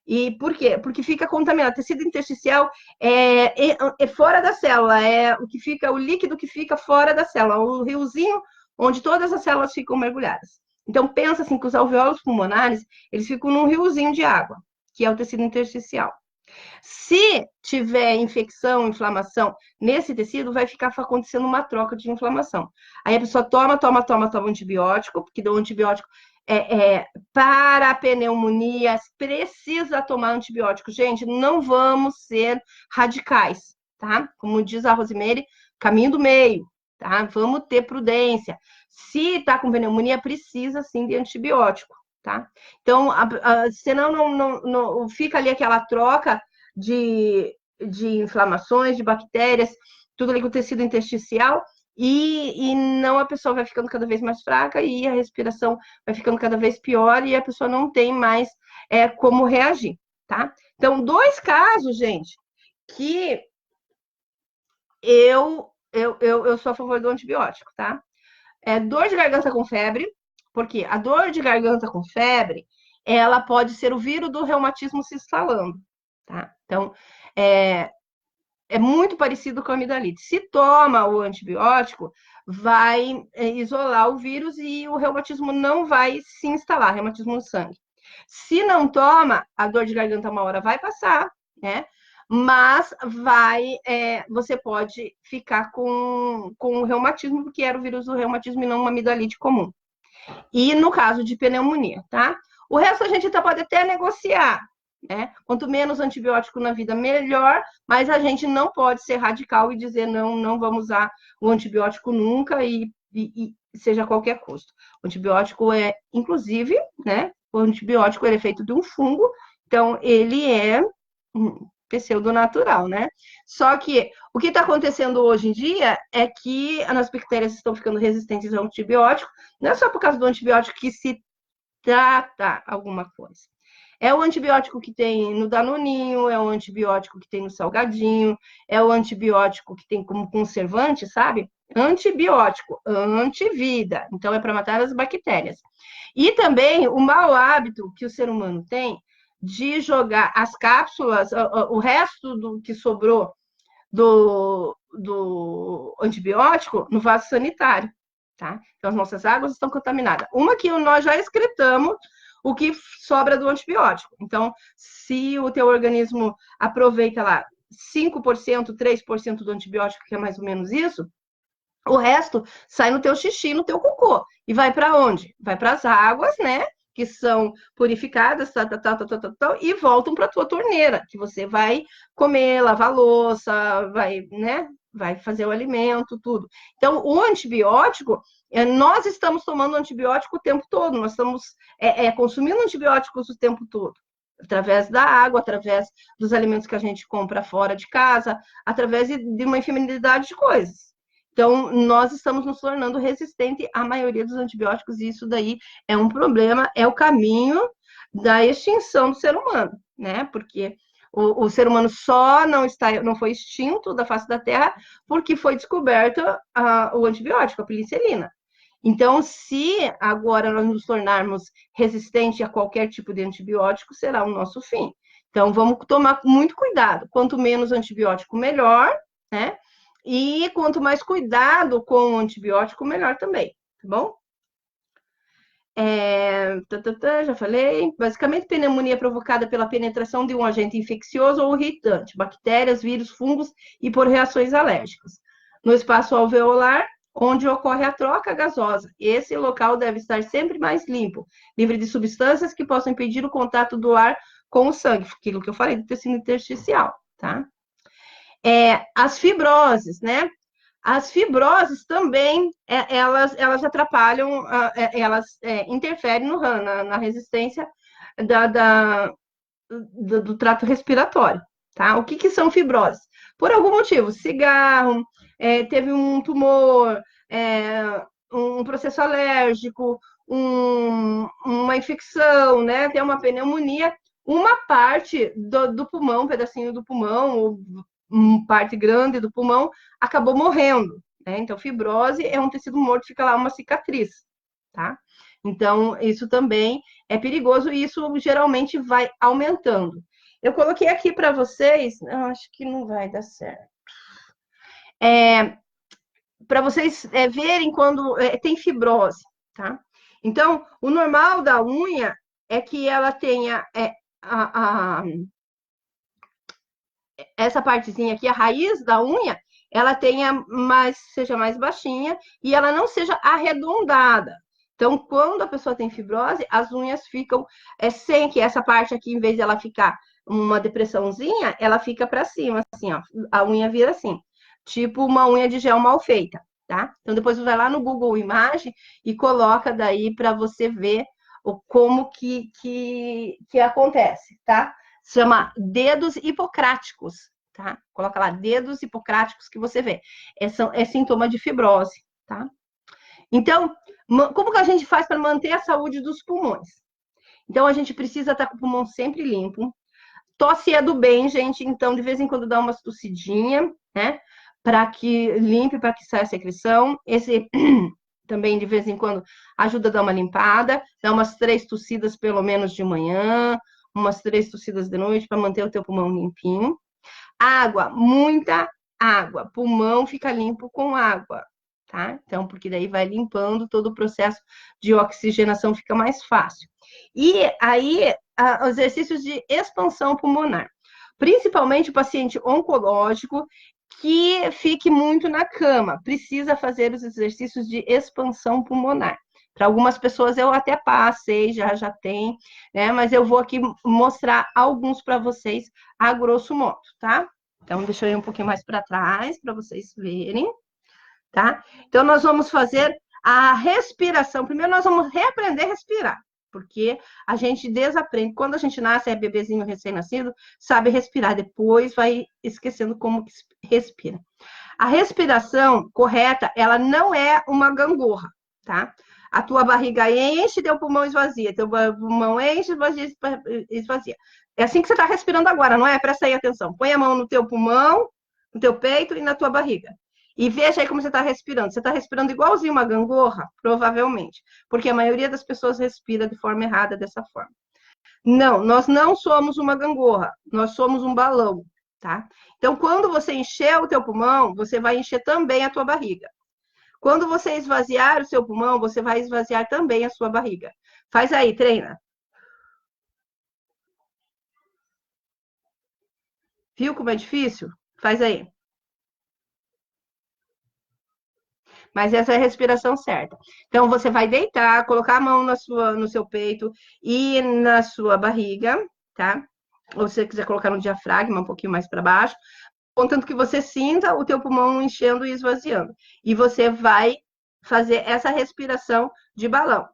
Speaker 1: E por quê? Porque fica contaminado. O tecido intersticial é fora da célula, o líquido que fica fora da célula, o riozinho onde todas as células ficam mergulhadas. Então, pensa assim que os alvéolos pulmonares, eles ficam num riozinho de água, que é o tecido intersticial. Se tiver infecção, inflamação nesse tecido, vai ficar acontecendo uma troca de inflamação. Aí a pessoa toma antibiótico, porque o antibiótico para a pneumonia, precisa tomar antibiótico. Gente, não vamos ser radicais, tá? Como diz a Rosemary, caminho do meio, tá? Vamos ter prudência. Se tá com pneumonia, precisa sim de antibiótico, tá? Então, senão não fica ali aquela troca de inflamações, de bactérias, tudo ali com o tecido intersticial, e não, a pessoa vai ficando cada vez mais fraca e a respiração vai ficando cada vez pior e a pessoa não tem mais como reagir, tá? Então, 2 casos, gente, que eu eu sou a favor do antibiótico, tá? Dor de garganta com febre, porque a dor de garganta com febre, ela pode ser o vírus do reumatismo se instalando, tá? Então, é muito parecido com a amidalite. Se toma o antibiótico, vai isolar o vírus e o reumatismo não vai se instalar, reumatismo no sangue. Se não toma, a dor de garganta uma hora vai passar, né? Mas você pode ficar com o reumatismo, porque era o vírus do reumatismo e não uma amidalite comum. E no caso de pneumonia, tá? O resto a gente pode até negociar, né? Quanto menos antibiótico na vida, melhor, mas a gente não pode ser radical e dizer não vamos usar o antibiótico nunca e seja a qualquer custo. O antibiótico inclusive, né? O antibiótico é feito de um fungo, então ele é pseudo-natural, né? Só que o que está acontecendo hoje em dia é que as bactérias estão ficando resistentes ao antibiótico, não é só por causa do antibiótico que se trata alguma coisa. É o antibiótico que tem no danoninho, é o antibiótico que tem no salgadinho, é o antibiótico que tem como conservante, sabe? Antibiótico, antivida. Então, é para matar as bactérias. E também o mau hábito que o ser humano tem de jogar as cápsulas, o resto do que sobrou do antibiótico no vaso sanitário, tá? Então, as nossas águas estão contaminadas. Uma que nós já excretamos o que sobra do antibiótico. Então, se o teu organismo aproveita lá 5%, 3% do antibiótico, que é mais ou menos isso, o resto sai no teu xixi, no teu cocô. E vai para onde? Vai para as águas, né? Que são purificadas, e voltam para a tua torneira, que você vai comer, lavar louça, né? Vai fazer o alimento, tudo. Então, o antibiótico, nós estamos tomando antibiótico o tempo todo, nós estamos consumindo antibióticos o tempo todo. Através da água, através dos alimentos que a gente compra fora de casa, através de uma infinidade de coisas. Então, nós estamos nos tornando resistentes à maioria dos antibióticos, e isso daí é um problema, é o caminho da extinção do ser humano, né? Porque o ser humano só não foi extinto da face da Terra porque foi descoberto o antibiótico, a penicilina. Então, se agora nós nos tornarmos resistentes a qualquer tipo de antibiótico, será o nosso fim. Então, vamos tomar muito cuidado. Quanto menos antibiótico, melhor, né? E quanto mais cuidado com o antibiótico, melhor também, tá bom? Já falei. Basicamente, pneumonia é provocada pela penetração de um agente infeccioso ou irritante, bactérias, vírus, fungos e por reações alérgicas. No espaço alveolar, onde ocorre a troca gasosa. Esse local deve estar sempre mais limpo, livre de substâncias que possam impedir o contato do ar com o sangue, aquilo que eu falei do tecido intersticial, tá? As fibroses, né? As fibroses também, elas atrapalham, elas interferem na resistência do trato respiratório, tá? O que são fibroses? Por algum motivo, cigarro, teve um tumor, um processo alérgico, uma infecção, né? Tem uma pneumonia, uma parte do pulmão, um pedacinho do pulmão, ou parte grande do pulmão, acabou morrendo, né? Então, fibrose é um tecido morto, fica lá uma cicatriz, tá? Então, isso também é perigoso e isso geralmente vai aumentando. Eu coloquei aqui para vocês, acho que não vai dar certo. Para vocês verem quando tem fibrose, tá? Então, o normal da unha é que ela tenha essa partezinha aqui, a raiz da unha, ela seja mais baixinha e ela não seja arredondada. Então, quando a pessoa tem fibrose, as unhas ficam sem que essa parte aqui, em vez de ela ficar uma depressãozinha, ela fica para cima, assim, ó. A unha vira assim, tipo uma unha de gel mal feita, tá? Então, depois você vai lá no Google Imagem e coloca daí para você ver como que acontece, tá? Se chama dedos hipocráticos, tá? Coloca lá, dedos hipocráticos que você vê. É sintoma de fibrose, tá? Então, como que a gente faz para manter a saúde dos pulmões? Então, a gente precisa estar com o pulmão sempre limpo. Tosse é do bem, gente, então de vez em quando dá uma tossidinha, né? para que limpe, para que saia a secreção. Esse também, de vez em quando, ajuda a dar uma limpada, dá umas 3 tossidas, pelo menos, de manhã, umas 3 tossidas de noite, para manter o teu pulmão limpinho. Água, muita água. Pulmão fica limpo com água, tá? Então, porque daí vai limpando, todo o processo de oxigenação fica mais fácil. E aí, os exercícios de expansão pulmonar. Principalmente o paciente oncológico que fique muito na cama, precisa fazer os exercícios de expansão pulmonar. Para algumas pessoas eu até passei, já tem, né? Mas eu vou aqui mostrar alguns para vocês a grosso modo, tá? Então, deixa eu ir um pouquinho mais para trás para vocês verem, tá? Então, nós vamos fazer a respiração. Primeiro, nós vamos reaprender a respirar, porque a gente desaprende. Quando a gente nasce, é bebezinho recém-nascido, sabe respirar, depois vai esquecendo como que respira. A respiração correta, ela não é uma gangorra, tá? A tua barriga enche, teu pulmão esvazia. Teu pulmão enche, esvazia. É assim que você está respirando agora, não é? Presta aí atenção. Põe a mão no teu pulmão, no teu peito e na tua barriga. E veja aí como você está respirando. Você está respirando igualzinho uma gangorra? Provavelmente. Porque a maioria das pessoas respira de forma errada dessa forma. Não, nós não somos uma gangorra. Nós somos um balão, tá? Então, quando você encher o teu pulmão, você vai encher também a tua barriga. Quando você esvaziar o seu pulmão, você vai esvaziar também a sua barriga. Faz aí, treina. Viu como é difícil? Faz aí. Mas essa é a respiração certa. Então, você vai deitar, colocar a mão no seu peito e na sua barriga, tá? Ou se você quiser colocar no diafragma, um pouquinho mais para baixo, contanto que você sinta o teu pulmão enchendo e esvaziando. E você vai fazer essa respiração de balão.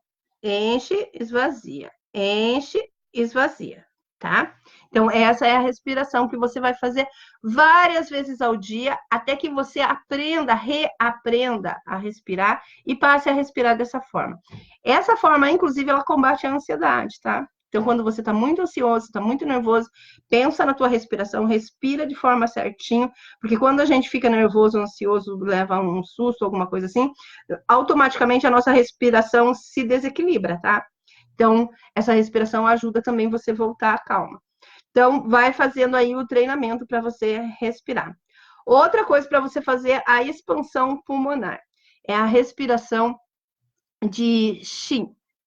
Speaker 1: Enche, esvazia. Enche, esvazia, tá? Então, essa é a respiração que você vai fazer várias vezes ao dia, até que você aprenda, reaprenda a respirar e passe a respirar dessa forma. Essa forma, inclusive, ela combate a ansiedade, tá? Então, quando você está muito ansioso, está muito nervoso, pensa na tua respiração, respira de forma certinho, porque quando a gente fica nervoso, ansioso, leva um susto, alguma coisa assim, automaticamente a nossa respiração se desequilibra, tá? Então, essa respiração ajuda também você voltar à calma. Então, vai fazendo aí o treinamento para você respirar. Outra coisa para você fazer a expansão pulmonar é a respiração de Xi,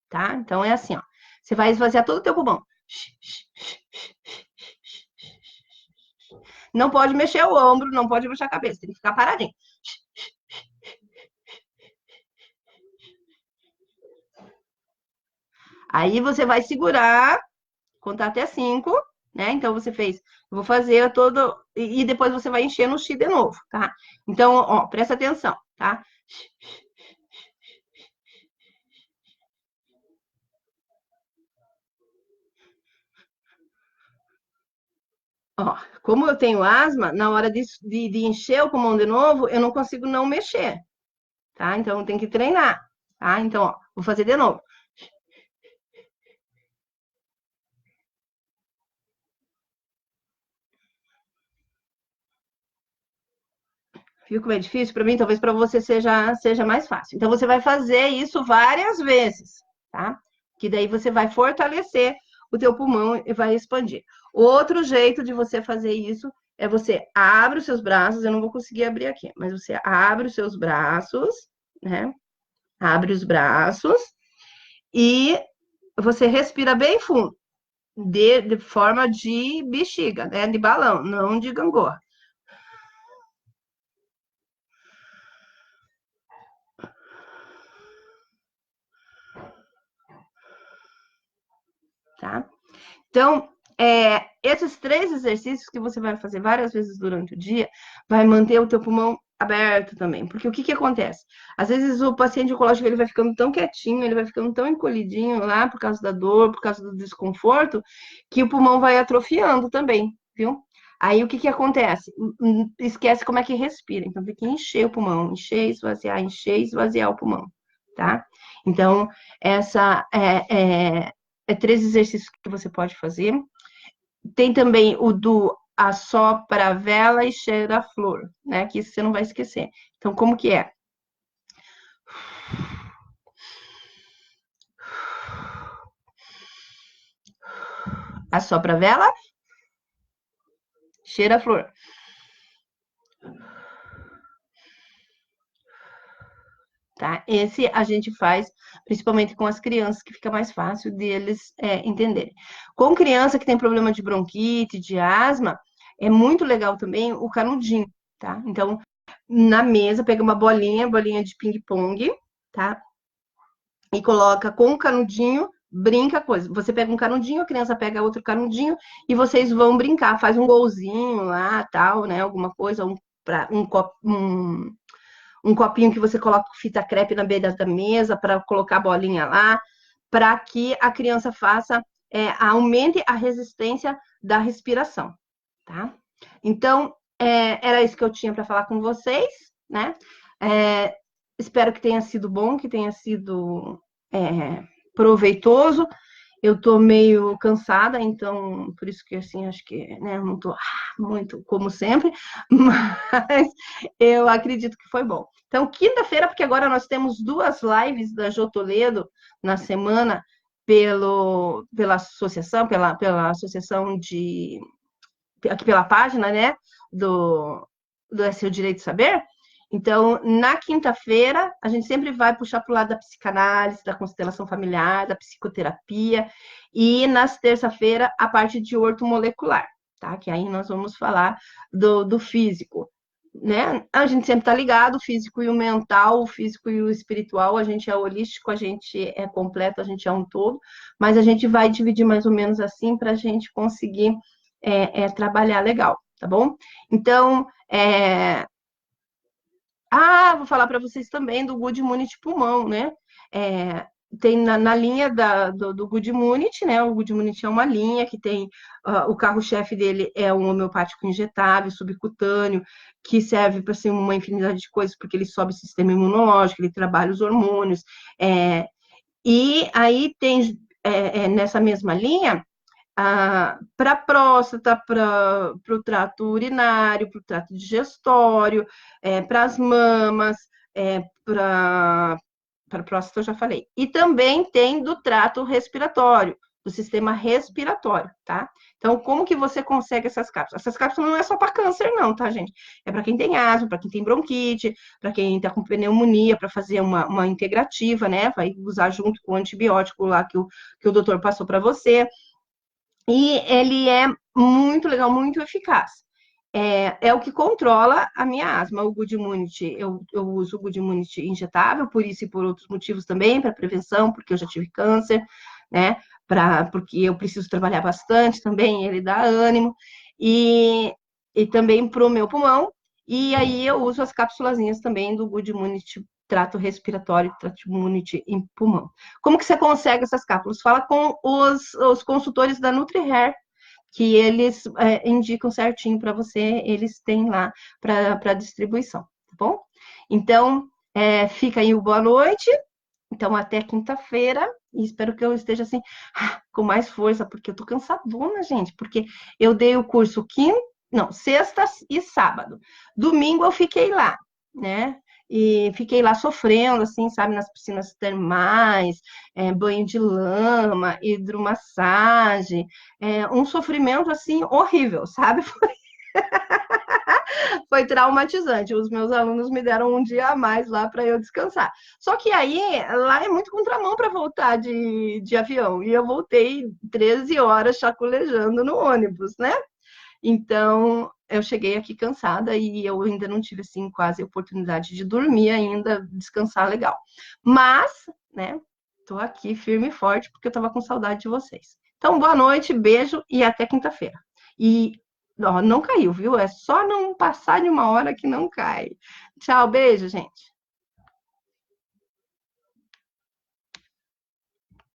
Speaker 1: tá? Então, é assim, ó. Você vai esvaziar todo o teu pulmão. Não pode mexer o ombro, não pode mexer a cabeça, tem que ficar paradinho. Aí você vai segurar, contar até 5, né? Então você fez, eu vou fazer todo e depois você vai encher no X de novo, tá? Então, ó, presta atenção, tá? Ó, como eu tenho asma, na hora de encher o pulmão de novo, eu não consigo não mexer, tá? Então tem que treinar, tá? Então, ó, vou fazer de novo. Viu como é difícil? Para mim, talvez para você seja mais fácil. Então, você vai fazer isso várias vezes, tá? Que daí você vai fortalecer o teu pulmão e vai expandir. Outro jeito de você fazer isso é você abre os seus braços, eu não vou conseguir abrir aqui, mas você abre os seus braços, né? Abre os braços e você respira bem fundo, de forma de bexiga, né? De balão, não de gangorra. Tá? Então, esses 3 exercícios que você vai fazer várias vezes durante o dia, vai manter o teu pulmão aberto também. Porque o que acontece? Às vezes o paciente oncológico ele vai ficando tão quietinho, ele vai ficando tão encolhidinho lá por causa da dor, por causa do desconforto, que o pulmão vai atrofiando também, viu? Aí o que acontece? Esquece como é que respira. Então tem que encher o pulmão, encher, esvaziar o pulmão, tá? Então, essa é 3 exercícios que você pode fazer. Tem também o do assopra a vela e cheira a flor, né? Que isso você não vai esquecer. Então, como que é? Assopra a vela, cheira a flor. Tá? Esse a gente faz principalmente com as crianças, que fica mais fácil deles entenderem. Com criança que tem problema de bronquite, de asma, é muito legal também o canudinho, tá? Então, na mesa, pega uma bolinha de ping-pong, tá? E coloca com o canudinho, brinca coisa. Você pega um canudinho, a criança pega outro canudinho e vocês vão brincar, faz um golzinho lá, tal, né? Alguma coisa, um copinho que você coloca fita crepe na beira da mesa para colocar a bolinha lá, para que a criança faça, aumente a resistência da respiração, tá? Então, era isso que eu tinha para falar com vocês, né? Espero que tenha sido bom, que tenha sido proveitoso. Eu tô meio cansada, então por isso que assim acho que né, não tô muito como sempre, mas eu acredito que foi bom. Então, quinta-feira, porque agora nós temos 2 lives da Jô Toledo na semana pela associação, pela associação de aqui pela página, né, do É Seu Direito de Saber. Então, na quinta-feira, a gente sempre vai puxar para o lado da psicanálise, da constelação familiar, da psicoterapia, e nas terça-feira, a parte de ortomolecular, tá? Que aí nós vamos falar do físico, né? A gente sempre está ligado, o físico e o mental, o físico e o espiritual, a gente é holístico, a gente é completo, a gente é um todo, mas a gente vai dividir mais ou menos assim para a gente conseguir trabalhar legal, tá bom? Então, vou falar para vocês também do Good Immunity Pulmão, né? Tem na linha do Good Immunity, né? O Good Immunity é uma linha que tem, o carro-chefe dele é um homeopático injetável, subcutâneo, que serve para ser uma infinidade de coisas, porque ele sobe o sistema imunológico, ele trabalha os hormônios. E aí tem, nessa mesma linha, para a próstata, para o trato urinário, para o trato digestório, para as mamas, para a próstata eu já falei. E também tem do trato respiratório, do sistema respiratório, tá? Então, como que você consegue essas cápsulas? Essas cápsulas não é só para câncer, não, tá, gente? É para quem tem asma, para quem tem bronquite, para quem está com pneumonia, para fazer uma integrativa, né? Vai usar junto com o antibiótico lá que o doutor passou para você. E ele é muito legal, muito eficaz. É o que controla a minha asma, o Good Immunity. Eu uso o Good Immunity injetável, por isso e por outros motivos também, para prevenção, porque eu já tive câncer, né? Porque eu preciso trabalhar bastante também, ele dá ânimo. E também para o meu pulmão. E aí eu uso as cápsulazinhas também do Good Immunity trato respiratório, trato immunity em pulmão. Como que você consegue essas cápsulas? Fala com os consultores da NutriHair, que eles indicam certinho para você, eles têm lá para distribuição, tá bom? Então, fica aí o boa noite. Então, até quinta-feira. E espero que eu esteja assim, com mais força, porque eu tô cansadona, gente. Porque eu dei o curso sexta e sábado. Domingo eu fiquei lá, né? E fiquei lá sofrendo, assim, sabe, nas piscinas termais, banho de lama, hidromassagem, um sofrimento, assim, horrível, sabe? Foi traumatizante. Os meus alunos me deram um dia a mais lá para eu descansar. Só que aí, lá é muito contramão para voltar de avião. E eu voltei 13 horas chaculejando no ônibus, né? Então, eu cheguei aqui cansada e eu ainda não tive, assim, quase oportunidade de dormir ainda, descansar legal. Mas, né, tô aqui firme e forte porque eu tava com saudade de vocês. Então, boa noite, beijo e até quinta-feira. E, ó, não caiu, viu? É só não passar de uma hora que não cai. Tchau, beijo, gente.